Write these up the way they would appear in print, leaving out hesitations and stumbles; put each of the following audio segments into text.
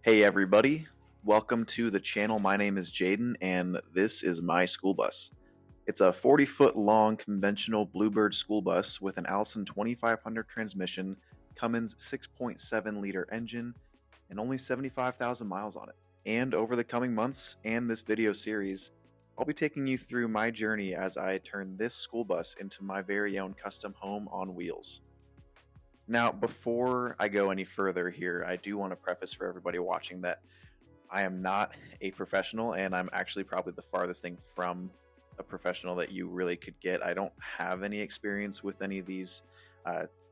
Hey everybody, welcome to the channel. My name is Jaden and this is my school bus. It's a 40-foot long conventional Bluebird school bus with an Allison 2500 transmission, Cummins 6.7 liter engine, and only 75,000 miles on it. And over the coming months and this video series, I'll be taking you through my journey as I turn this school bus into my very own custom home on wheels. Now, before I go any further here, I do want to preface for everybody watching that I am not a professional, and I'm actually probably the farthest thing from a professional that you really could get. I don't have any experience with any of these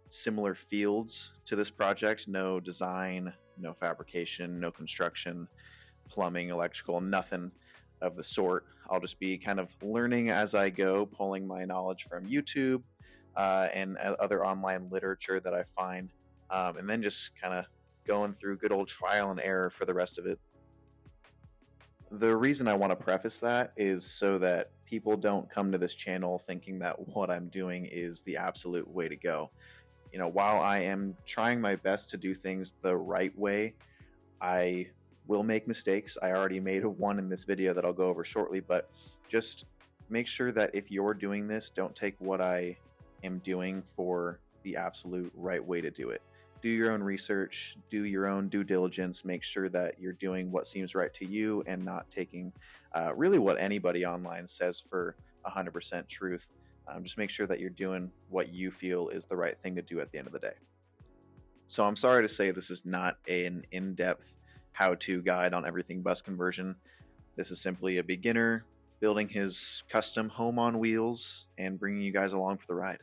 similar fields to this project. No design, no fabrication, no construction, plumbing, electrical, nothing of the sort. I'll just be kind of learning as I go, pulling my knowledge from YouTube, and other online literature that I find, and then just kind of going through good old trial and error for the rest of it. The reason I want to preface that is so that people don't come to this channel thinking that what I'm doing is the absolute way to go. You know, while I am trying my best to do things the right way, I will make mistakes. I already made one in this video that I'll go over shortly, but just make sure that if you're doing this, don't take what I am doing for the absolute right way to do it. Do your own research, do your own due diligence, make sure that you're doing what seems right to you and not taking really what anybody online says for 100% truth. Just make sure that you're doing what you feel is the right thing to do at the end of the day. So I'm sorry to say this is not an in-depth how-to guide on everything bus conversion. This is simply a beginner building his custom home on wheels and bringing you guys along for the ride.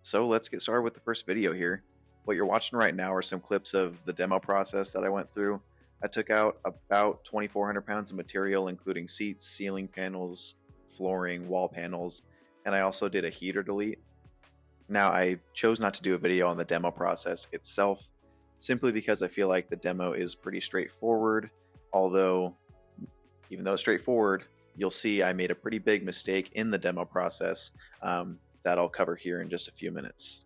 So let's get started with the first video here. What you're watching right now are some clips of the demo process that I went through. I took out about 2,400 pounds of material, including seats, ceiling panels, flooring, wall panels, and I also did a heater delete. Now, I chose not to do a video on the demo process itself, simply because I feel like the demo is pretty straightforward, although even though it's straightforward, you'll see I made a pretty big mistake in the demo process that I'll cover here in just a few minutes.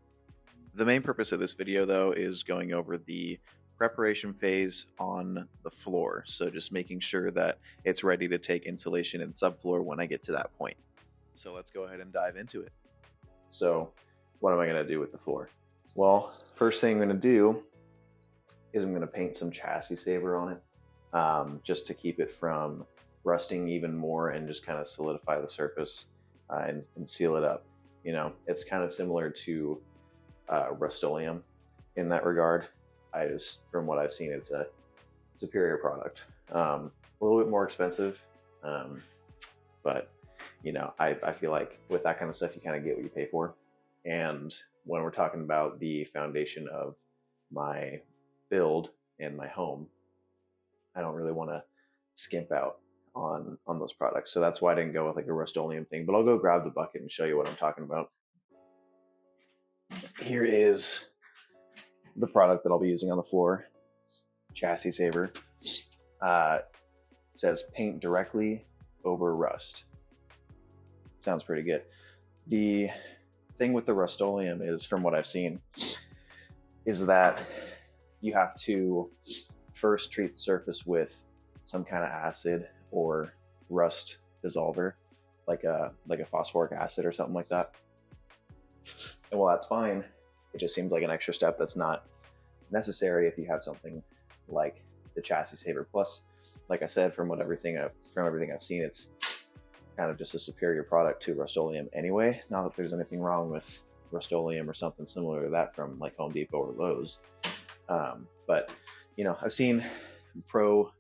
The main purpose of this video, though, is going over the preparation phase on the floor, so just making sure that it's ready to take insulation and subfloor when I get to that point. So let's go ahead and dive into it. So what am I going to do with the floor? Well, first thing I'm going to do is I'm going to paint some chassis saver on it, just to keep it from rusting even more and just kind of solidify the surface and seal it up. You know, it's kind of similar to Rust-Oleum in that regard. From what I've seen, it's a superior product. A little bit more expensive, but you know, I feel like with that kind of stuff, you kind of get what you pay for. And when we're talking about the foundation of my build and my home, I don't really want to skimp out on those products. So that's why I didn't go with like a Rust-Oleum thing, but I'll go grab the bucket and show you what I'm talking about. Here is the product that I'll be using on the floor. Chassis saver. It says paint directly over rust. Sounds pretty good. The thing with the Rust-Oleum is, from what I've seen, is that you have to first treat the surface with some kind of acid or rust dissolver, like a phosphoric acid or something like that. And while that's fine, it just seems like an extra step that's not necessary if you have something like the chassis saver. Plus, like I said, from everything I've seen, it's kind of just a superior product to Rust-Oleum anyway. Not that there's anything wrong with Rust-Oleum or something similar to that from like Home Depot or Lowe's. But you know, I've seen pro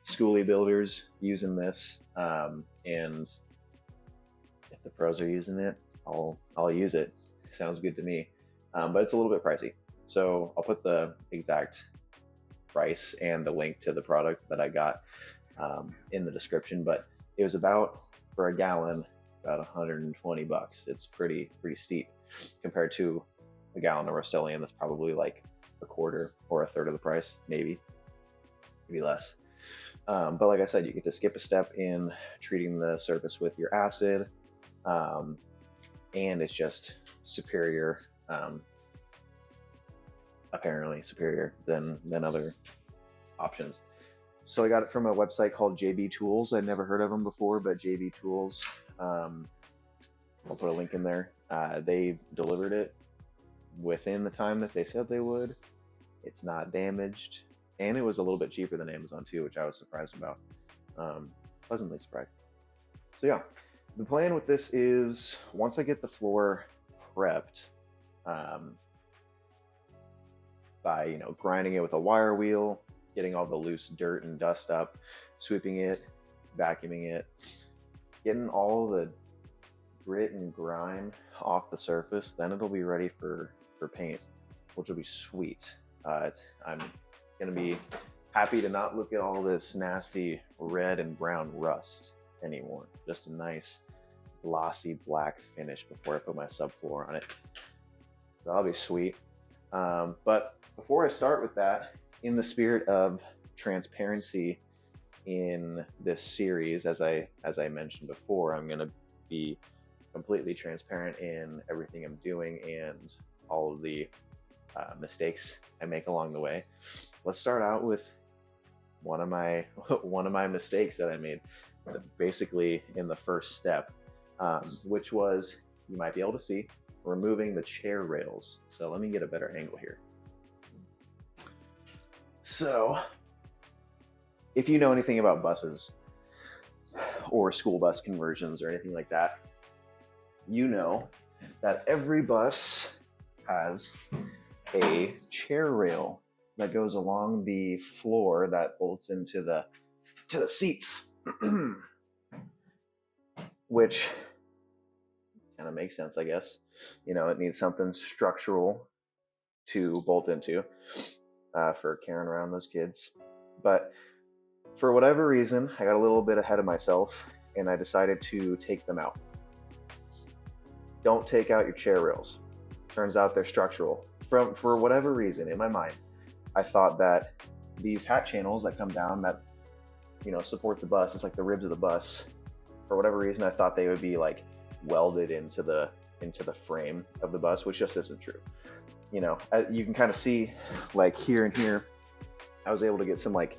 Skoolie builders using this, and if the pros are using it, I'll use it. Sounds good to me, but it's a little bit pricey. So I'll put the exact price and the link to the product that I got in the description. But it was about, for a gallon, about 120 bucks. It's pretty steep compared to a gallon of Rust-Oleum that's probably like a quarter or a third of the price, maybe less. But like I said, you get to skip a step in treating the surface with your acid, and it's just superior, apparently superior than other options. So I got it from a website called JB Tools. I'd never heard of them before, but JB Tools. I'll put a link in there. They delivered it within the time that they said they would. It's not damaged, and it was a little bit cheaper than Amazon too, which I was surprised about. Pleasantly surprised. So yeah, the plan with this is once I get the floor prepped, by grinding it with a wire wheel, getting all the loose dirt and dust up, sweeping it, vacuuming it, getting all the grit and grime off the surface, then it'll be ready for paint, which will be sweet. I'm gonna be happy to not look at all this nasty red and brown rust anymore. Just a nice glossy black finish before I put my subfloor on it. That'll be sweet. But before I start with that, in the spirit of transparency in this series, as I mentioned before, I'm gonna be completely transparent in everything I'm doing and all of the mistakes I make along the way. Let's start out with one of my mistakes that I made, basically in the first step, which was, you might be able to see, removing the chair rails. So let me get a better angle here. So if you know anything about buses or school bus conversions or anything like that, you know that every bus has a chair rail that goes along the floor that bolts into the seats, which kind of makes sense, I guess. It needs something structural to bolt into for carrying around those kids. But for whatever reason, I got a little bit ahead of myself and I decided to take them out. Don't take out your chair rails. Turns out they're structural. For whatever reason, in my mind, I thought that these hat channels that come down that support the bus, it's like the ribs of the bus. For whatever reason, I thought they would be like welded into the frame of the bus, which just isn't true. You can kind of see, like here and here, I was able to get some like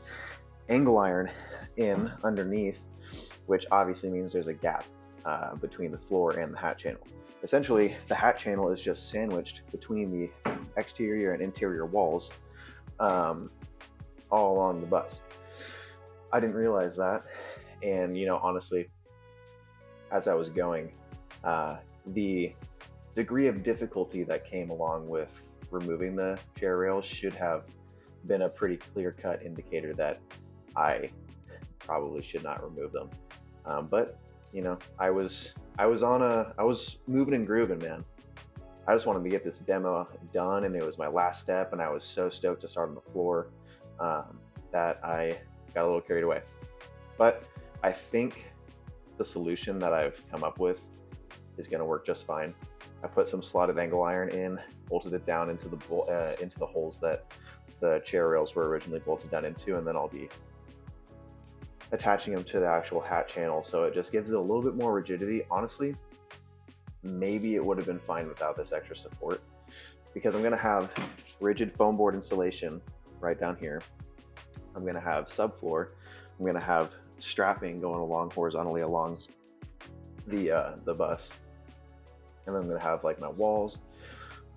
angle iron in underneath, which obviously means there's a gap between the floor and the hat channel. Essentially, the hat channel is just sandwiched between the exterior and interior walls, all along the bus. I didn't realize that, and honestly, as I was going, the degree of difficulty that came along with removing the chair rails should have been a pretty clear-cut indicator that I probably should not remove them. But I was moving and grooving, man. I just wanted to get this demo done, and it was my last step, and I was so stoked to start on the floor that I got a little carried away. But I think the solution that I've come up with is going to work just fine. I put some slotted angle iron in, bolted it down into the holes that the chair rails were originally bolted down into, and then I'll be attaching them to the actual hat channel, so it just gives it a little bit more rigidity. Honestly, maybe it would have been fine without this extra support, because I'm going to have rigid foam board insulation right down here. I'm going to have subfloor. I'm going to have strapping going along horizontally along the bus, and then I'm going to have like my walls,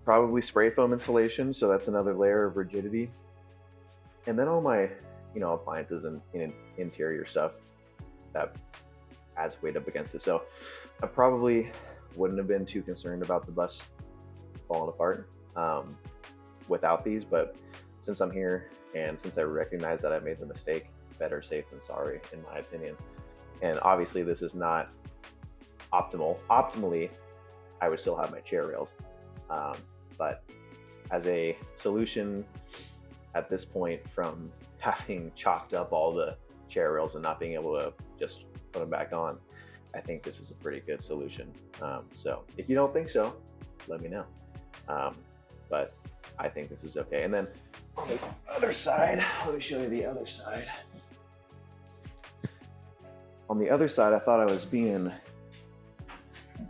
probably spray foam insulation, so that's another layer of rigidity, and then all my appliances and interior stuff that adds weight up against it. So I probably wouldn't have been too concerned about the bus falling apart without these, but since I'm here and since I recognize that I made the mistake, better safe than sorry, in my opinion. And obviously this is not optimal. Optimally, I would still have my chair rails, but as a solution at this point, from having chopped up all the chair rails and not being able to just put them back on, I think this is a pretty good solution. So if you don't think so, let me know. But I think this is okay. And then on the other side, let me show you the other side. On the other side, I thought I was being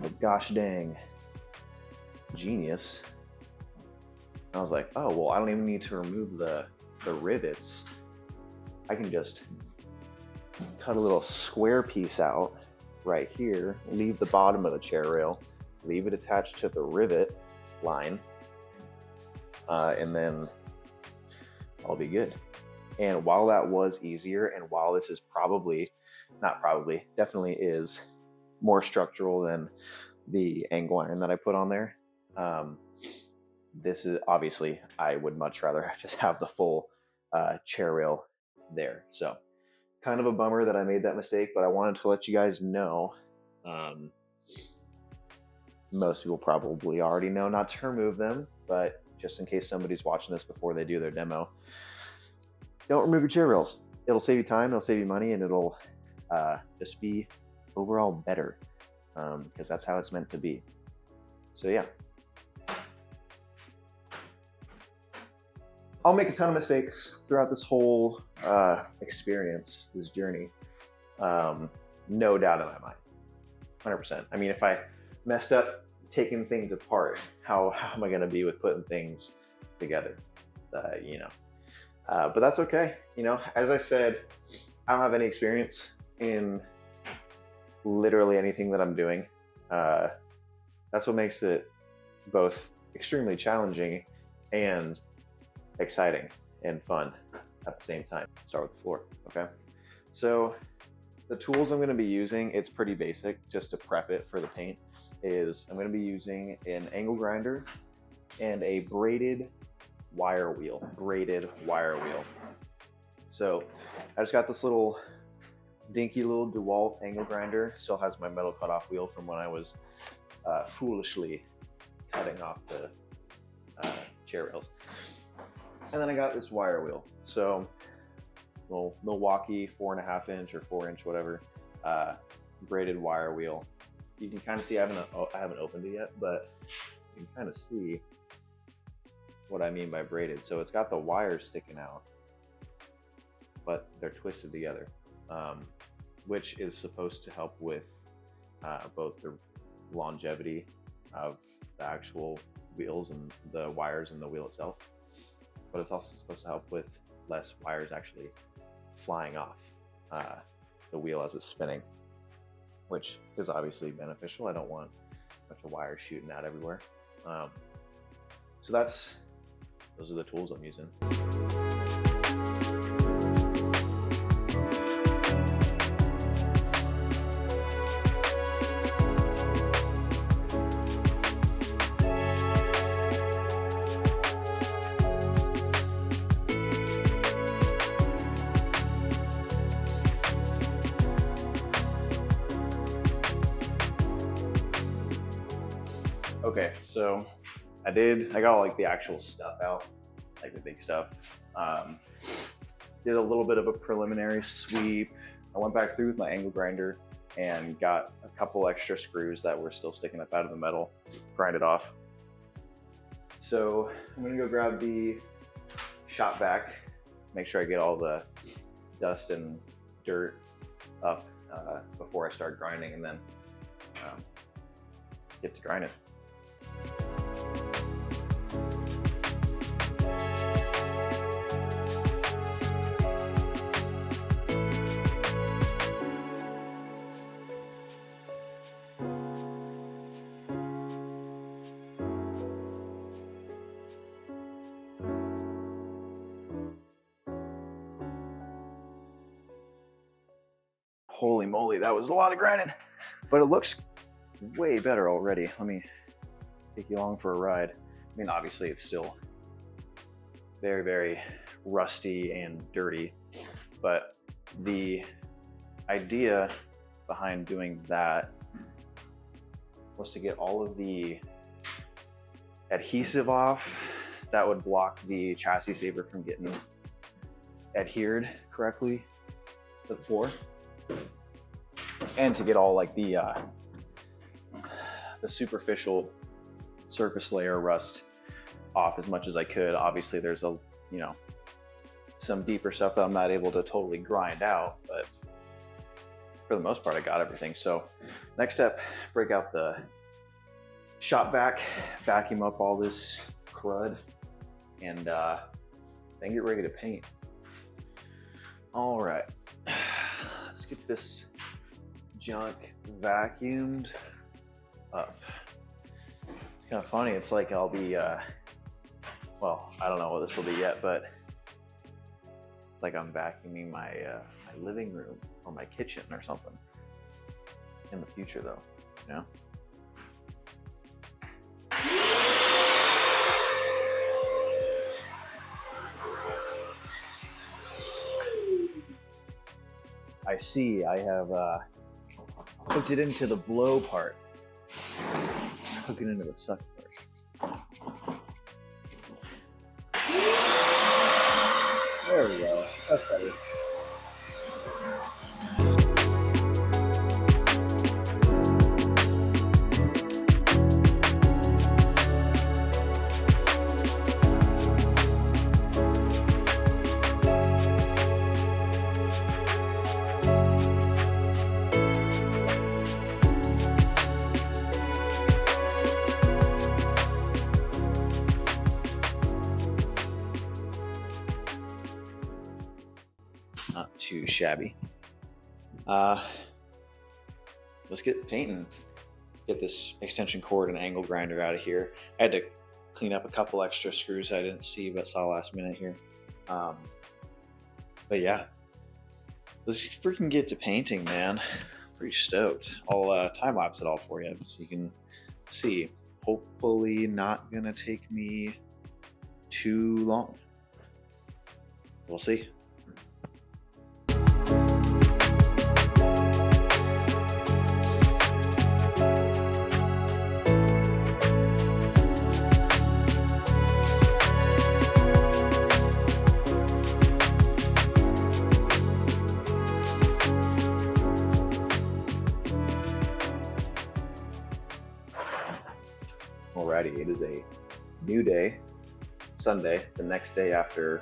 a gosh dang genius. I was like, oh, well, I don't even need to remove the rivets I can just cut a little square piece out right here, leave the bottom of the chair rail, leave it attached to the rivet line, and then I'll be good. And while that was easier, and while this is definitely is more structural than the angle iron that I put on there, this is obviously, I would much rather just have the full chair rail there. So kind of a bummer that I made that mistake, but I wanted to let you guys know. Most people probably already know not to remove them, but just in case somebody's watching this before they do their demo, don't remove your chair rails. It'll save you time, it'll save you money, and it'll just be overall better, because that's how it's meant to be. So yeah. I'll make a ton of mistakes throughout this whole experience, this journey. No doubt in my mind, 100%. I mean, if I messed up taking things apart, how am I gonna be with putting things together? You know, but that's okay. You know, as I said, I don't have any experience in literally anything that I'm doing. That's what makes it both extremely challenging and exciting and fun at the same time. Start with the floor, okay? So the tools I'm gonna be using, it's pretty basic, just to prep it for the paint, is I'm gonna be using an angle grinder and a braided wire wheel. So I just got this little dinky little DeWalt angle grinder. Still has my metal cutoff wheel from when I was foolishly cutting off the chair rails. And then I got this wire wheel. So little Milwaukee 4.5 inch or 4 inch, whatever, braided wire wheel. You can kind of see, I haven't opened it yet, but you can kind of see what I mean by braided. So it's got the wires sticking out, but they're twisted together, which is supposed to help with both the longevity of the actual wheels and the wires and the wheel itself, but it's also supposed to help with less wires actually flying off the wheel as it's spinning, which is obviously beneficial. I don't want a bunch of wires shooting out everywhere. So those are the tools I'm using. Okay, so I got like the actual stuff out, like the big stuff. Did a little bit of a preliminary sweep. I went back through with my angle grinder and got a couple extra screws that were still sticking up out of the metal, grind it off. So I'm gonna go grab the shop vac, make sure I get all the dust and dirt up before I start grinding, and then get to grinding. Holy moly, that was a lot of grinding, but it looks way better already. Let me take you along for a ride. I mean, obviously it's still very, very rusty and dirty, but the idea behind doing that was to get all of the adhesive off that would block the chassis saver from getting adhered correctly to the floor, and to get all like the superficial surface layer rust off as much as I could. Obviously there's some deeper stuff that I'm not able to totally grind out, but for the most part I got everything. So next step, break out the shop vac, vacuum up all this crud, and then get ready to paint. All right, let's get this junk vacuumed up. It's kind of funny. It's like I'll be, well, I don't know what this will be yet, but it's like I'm vacuuming my living room or my kitchen or something in the future, though. You know. I see. I have hooked it into the blow part. Let's hook it into the suck part. There we go. That's better. Not too shabby. Let's get painting. Get this extension cord and angle grinder out of here. I had to clean up a couple extra screws I didn't see but saw last minute here. But yeah, let's freaking get to painting, man. Pretty stoked. I'll time lapse it all for you so you can see. Hopefully not gonna take me too long. We'll see. Alrighty, it is a new day, Sunday, the next day after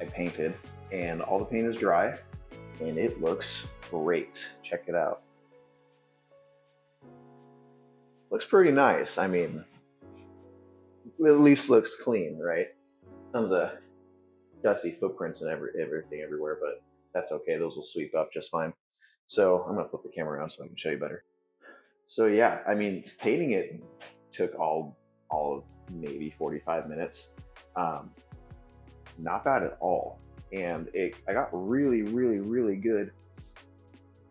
I painted, and all the paint is dry, and it looks great. Check it out. Looks pretty nice. I mean, at least looks clean, right? Tons of dusty footprints and everything everywhere, but that's okay. Those will sweep up just fine. So I'm gonna flip the camera around so I can show you better. So yeah, I mean, painting it took all of maybe 45 minutes. Not bad at all. And I got really good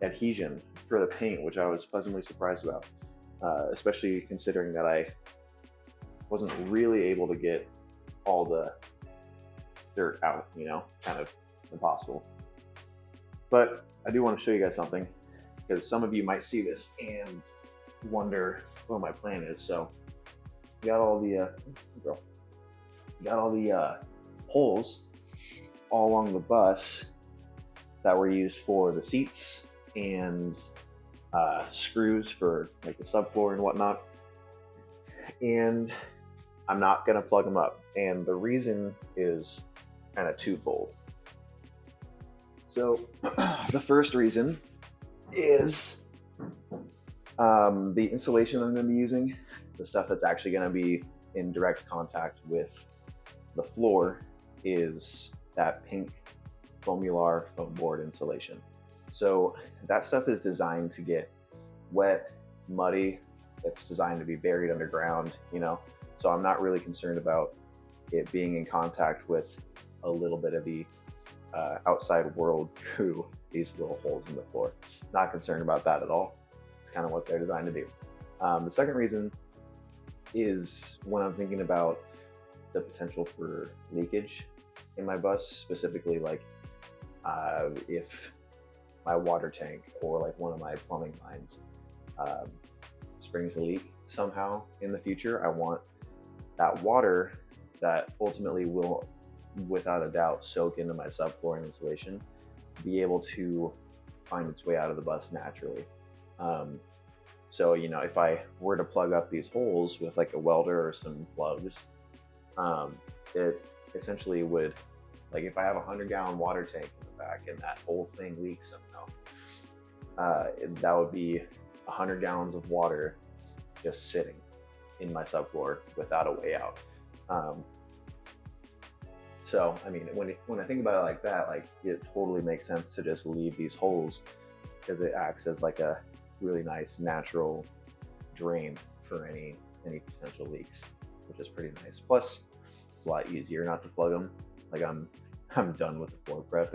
adhesion for the paint, which I was pleasantly surprised about, especially considering that I wasn't really able to get all the dirt out, you know, kind of impossible. But I do want to show you guys something, because some of you might see this and wonder what my plan is. So got all the holes all along the bus that were used for the seats and screws for like the subfloor and whatnot, and I'm not gonna plug them up, and the reason is kind of twofold. So the first reason is the insulation I'm going to be using, the stuff that's actually going to be in direct contact with the floor, is that pink foamular foam board insulation. So that stuff is designed to get wet, muddy. It's designed to be buried underground, you know? So I'm not really concerned about it being in contact with a little bit of the outside world through these little holes in the floor. Not concerned about that at all. It's kind of what they're designed to do. The second reason is when I'm thinking about the potential for leakage in my bus, specifically like if my water tank or like one of my plumbing lines springs a leak somehow in the future, I want that water that ultimately will, without a doubt, soak into my subfloor and insulation, be able to find its way out of the bus naturally. So, you know, if I were to plug up these holes with like a welder or some plugs, it essentially would, like if I have a 100-gallon water tank in the back and that whole thing leaks somehow, that would be 100 gallons of water just sitting in my subfloor without a way out. So, I mean, when I think about it like that, like it totally makes sense to just leave these holes because it acts as like a really nice natural drain for any potential leaks, which is pretty nice. Plus, it's a lot easier not to plug them. Like I'm done with the floor prep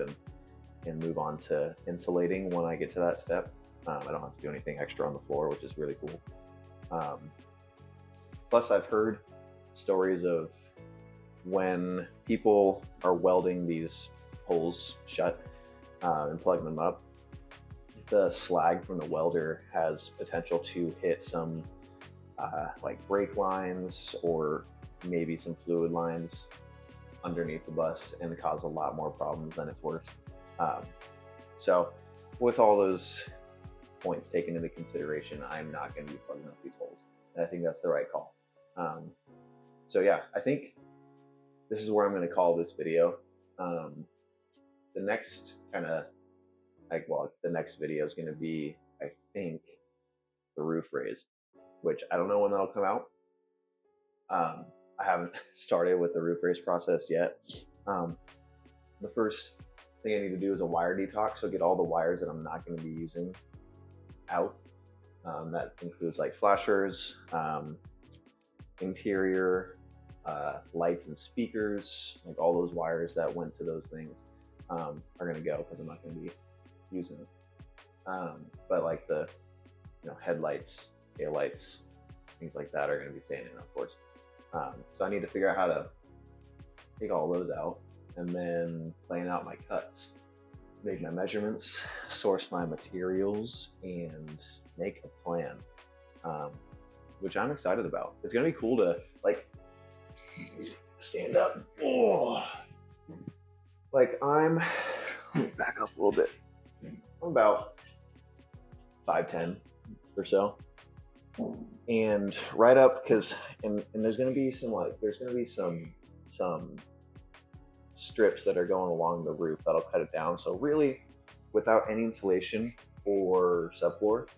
and move on to insulating when I get to that step. I don't have to do anything extra on the floor, which is really cool. Plus, I've heard stories of when people are welding these holes shut and plugging them up, the slag from the welder has potential to hit some like brake lines or maybe some fluid lines underneath the bus and cause a lot more problems than it's worth. So with all those points taken into consideration, I'm not going to be plugging up these holes. And I think that's the right call. So yeah, I think this is where I'm going to call this video. The next the next video is going to be, I think, the roof raise, which I don't know when that'll come out. I haven't started with the roof raise process yet. The first thing I need to do is a wire detox, so get all the wires that I'm not going to be using out. That includes like flashers, interior, lights and speakers, like all those wires that went to those things are going to go because I'm not going to be using them. But like the headlights, taillights, things like that are going to be staying in, of course. So I need to figure out how to take all those out and then plan out my cuts, make my measurements, source my materials, and make a plan, which I'm excited about. It's going to be cool to like stand up. Oh. Like let me back up a little bit. I'm about 5'10" or so. And right up, because and there's gonna be some strips that are going along the roof that'll cut it down. So really, without any insulation or subfloor,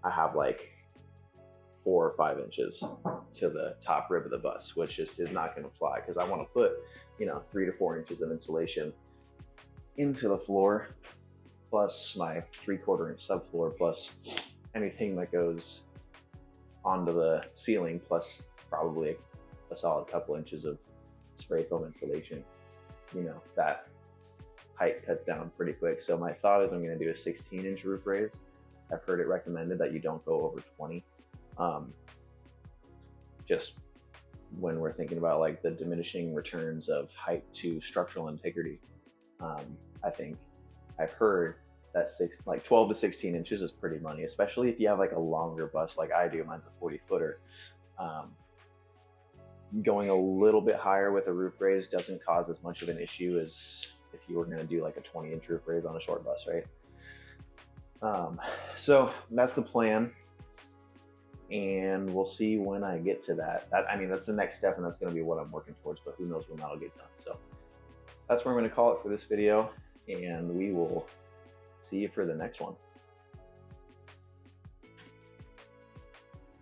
I have like 4 or 5 inches to the top rib of the bus, which just is not going to fly because I want to put 3 to 4 inches of insulation into the floor, plus my 3/4 inch subfloor, plus anything that goes onto the ceiling, plus probably a solid couple inches of spray foam insulation. That height cuts down pretty quick. So my thought is I'm going to do a 16-inch roof raise. I've heard it recommended that you don't go over 20. Just when we're thinking about like the diminishing returns of height to structural integrity, I think I've heard that 12 to 16 inches is pretty money, especially if you have like a longer bus like I do. Mine's a 40-footer. Going a little bit higher with a roof raise doesn't cause as much of an issue as if you were going to do like a 20-inch roof raise on a short bus, right? So that's the plan, and we'll see when I get to that. I mean, that's the next step, and that's going to be what I'm working towards, but who knows when that'll get done. So that's where I'm going to call it for this video, and we will see you for the next one.